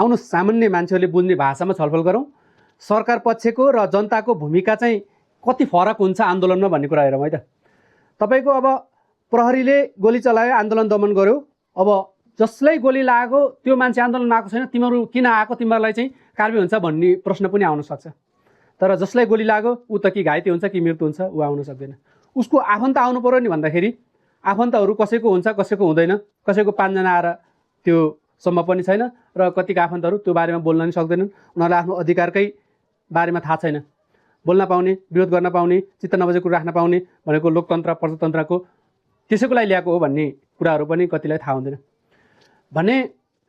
आउनुहोस् सामान्य मान्छेहरूले बुझ्ने भाषामा छलफल गरौँ। सरकार पक्षको र जनताको भूमिका चाहिँ कति फरक हुन्छ आन्दोलनमा भन्ने कुरा हेरौँ है त। तपाईँको अब प्रहरीले गोली चलायो, आन्दोलन दमन गर्यो। अब जसलाई गोली लागेको त्यो मान्छे आन्दोलनमा आएको छैन, तिमीहरू किन आएको, तिमीहरूलाई चाहिँ कारबाही हुन्छ भन्ने प्रश्न पनि आउन सक्छ। तर जसलाई गोली लाग्यो ऊ त कि घाइते हुन्छ कि मृत्यु हुन्छ, ऊ आउन सक्दैन। उसको आफन्त आउनु पर्यो नि भन्दाखेरि आफन्तहरू कसैको हुन्छ कसैको हुँदैन। कसैको 5 जना आएर त्यो सम्भव पनि छैन र कतिका आफन्तहरू त्यो बारेमा बोल्न नि सक्दैनन्। उनीहरूलाई आफ्नो अधिकारकै बारेमा थाहा छैन, बोल्न पाउने, विरोध गर्न पाउने, चित्त नबुझेको कुरा राख्न पाउने भनेको लोकतन्त्र प्रजातन्त्रको त्यसैको लागि ल्याएको हो भन्ने कुराहरू पनि कतिलाई थाहा हुँदैन। भने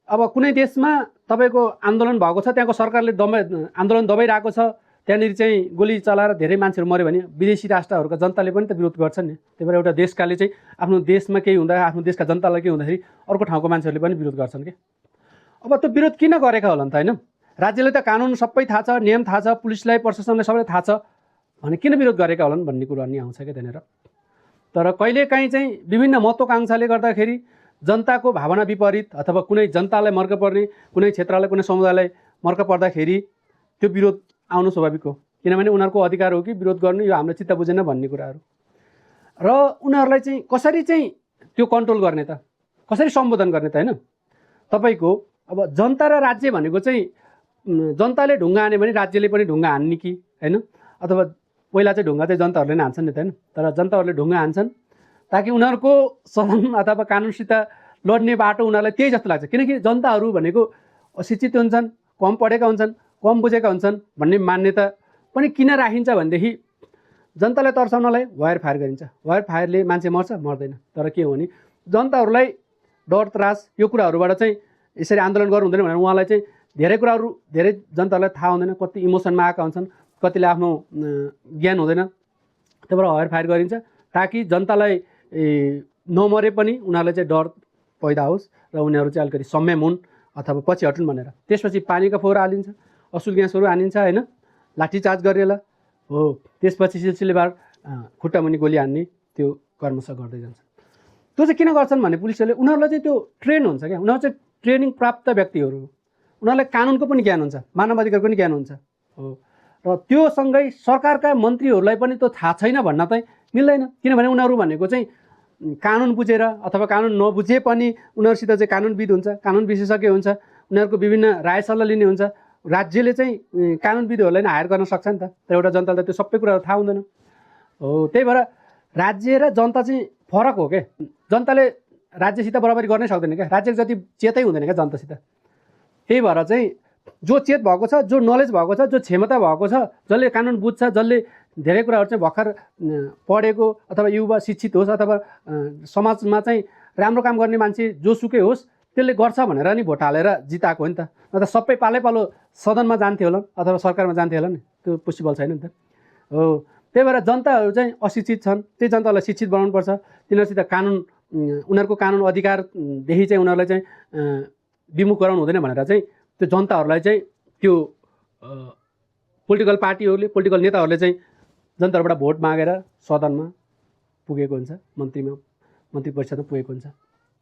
अब कुनै देशमा तपाईँको आन्दोलन भएको छ, त्यहाँको सरकारले आन्दोलन दबाइरहेको छ, त्यहाँनिर चाहिँ गोली चलाएर धेरै मान्छेहरू मऱ्यो भने विदेशी राष्ट्रहरूका जनताले पनि त विरोध गर्छन् नि। त्यही भएर एउटा देशकाले चाहिँ आफ्नो देशमा केही हुँदा, आफ्नो देशका जनतालाई केही हुँदाखेरि अर्को ठाउँको मान्छेहरूले पनि विरोध गर्छन् कि। अब त्यो विरोध किन गरेका होला त, होइन? राज्यले त कानुन सबै थाहा छ, नियम थाहा छ, पुलिसलाई प्रशासनलाई सबैलाई थाहा छ भने किन विरोध गरेका होलान् भन्ने कुरो नि आउँछ क्या त्यहाँनिर। तर कहिलेकाहीँ चाहिँ विभिन्न महत्त्वाकांक्षाले गर्दाखेरि जनताको भावना विपरीत अथवा कुनै जनतालाई मर्क पर्ने, कुनै क्षेत्रलाई, कुनै समुदायलाई मर्क पर्दाखेरि त्यो विरोध आउनु स्वाभाविक हो। किनभने उनीहरूको अधिकार हो कि विरोध गर्नु, यो हाम्रो चित्त बुझेन भन्ने कुराहरू। र उनीहरूलाई चाहिँ कसरी चाहिँ त्यो कन्ट्रोल गर्ने त, कसरी सम्बोधन गर्ने त, होइन? तपाईँको अब जनता र राज्य भनेको चाहिँ जनताले ढुङ्गा हान्यो भने राज्यले पनि ढुङ्गा हान्ने कि, होइन? अथवा पहिला चाहिँ ढुङ्गा चाहिँ जनताहरूले नै हान्छन् नि त, होइन? तर जनताहरूले ढुङ्गा हान्छन् ताकि उनीहरूको सदन अथवा कानुनसित लड्ने बाटो उनीहरूलाई त्यही जस्तो लाग्छ। किनकि जनताहरू भनेको अशिक्षित हुन्छन्, कम पढेका हुन्छन्, कम बुझेका हुन्छन् भन्ने मान्यता पनि किन राखिन्छ भनेदेखि जनतालाई तर्साउनलाई वायर फायर गरिन्छ। वायर फायरले मान्छे मर्छ मर्दैन, तर के हो भने जनताहरूलाई डर त्रास यो कुराहरूबाट चाहिँ यसरी आन्दोलन गर्नु हुँदैन भनेर उहाँलाई चाहिँ धेरै कुराहरू धेरै जनतालाई थाहा हुँदैन, कति इमोसनमा आएका हुन्छन्, कतिले आफ्नो ज्ञान हुँदैन, त्यही भएर वायर फायर गरिन्छ ताकि जनतालाई नमरे पनि उनीहरूलाई चाहिँ डर पैदा होस् र उनीहरू चाहिँ अलिकति संयम हुन् अथवा पछि हटुन् भनेर। त्यसपछि पानीका फोहरा हालिन्छ, असुल ग्यासहरू हानिन्छ, होइन? लाठीचार्ज गरेर हो, त्यसपछि सिलसिलेबार खुट्टामुनि गोली हान्ने त्यो कर्मश गर्दै जान्छ। त्यो चाहिँ किन गर्छन् भने पुलिसहरूले उनीहरूलाई चाहिँ त्यो ट्रेन हुन्छ क्या, उनीहरू चाहिँ ट्रेनिङ प्राप्त व्यक्तिहरू, उनीहरूलाई कानुनको पनि ज्ञान हुन्छ, मानव अधिकारको पनि ज्ञान हुन्छ हो। र त्यो सँगै सरकारका मन्त्रीहरूलाई पनि त्यो थाहा छैन भन्न चाहिँ मिल्दैन। किनभने उनीहरू भनेको चाहिँ कानुन बुझेर अथवा कानुन नबुझे पनि उनीहरूसित चाहिँ कानुनविद हुन्छ, कानुन विशेषज्ञ हुन्छ, उनीहरूको विभिन्न राय सल्लाह लिने हुन्छ। राज्यले चाहिँ कानुनविदहरूलाई नै हायर गर्न सक्छ नि त, तर एउटा जनतालाई त्यो सबै कुराहरू थाहा हुँदैन हो। त्यही भएर राज्य र जनता चाहिँ फरक हो क्या। जनताले राज्यसित बराबरी गर्नै सक्दैन क्या, राज्यको जति चेतै हुँदैन क्या जनतासित। त्यही भएर चाहिँ जो चेत भएको छ, जो नलेज भएको छ, जो क्षमता भएको छ, जसले कानुन बुझ्छ, जसले धेरै कुराहरू चाहिँ भर्खर पढेको अथवा युवा शिक्षित होस् अथवा समाजमा चाहिँ राम्रो काम गर्ने मान्छे जोसुकै होस्, त्यसले गर्छ भनेर नि भोट हालेर जिताएको हो नि त। न त सबै पालै सदनमा जान्थ्यो होला अथवा सरकारमा जान्थ्यो होला नि, त्यो पोसिबल छैन नि त हो। त्यही भएर जनताहरू चाहिँ अशिक्षित छन्, त्यही जनतालाई शिक्षित बनाउनुपर्छ। तिनीहरूसित कानुन, उनीहरूको कानुन अधिकारदेखि चाहिँ उनीहरूलाई चाहिँ विमुख गराउनु हुँदैन भनेर चाहिँ त्यो जनताहरूलाई चाहिँ त्यो पोलिटिकल पार्टीहरूले, पोलिटिकल नेताहरूले चाहिँ जनताहरूबाट भोट मागेर सदनमा पुगेको हुन्छ, मन्त्री परिषदमा पुगेको हुन्छ।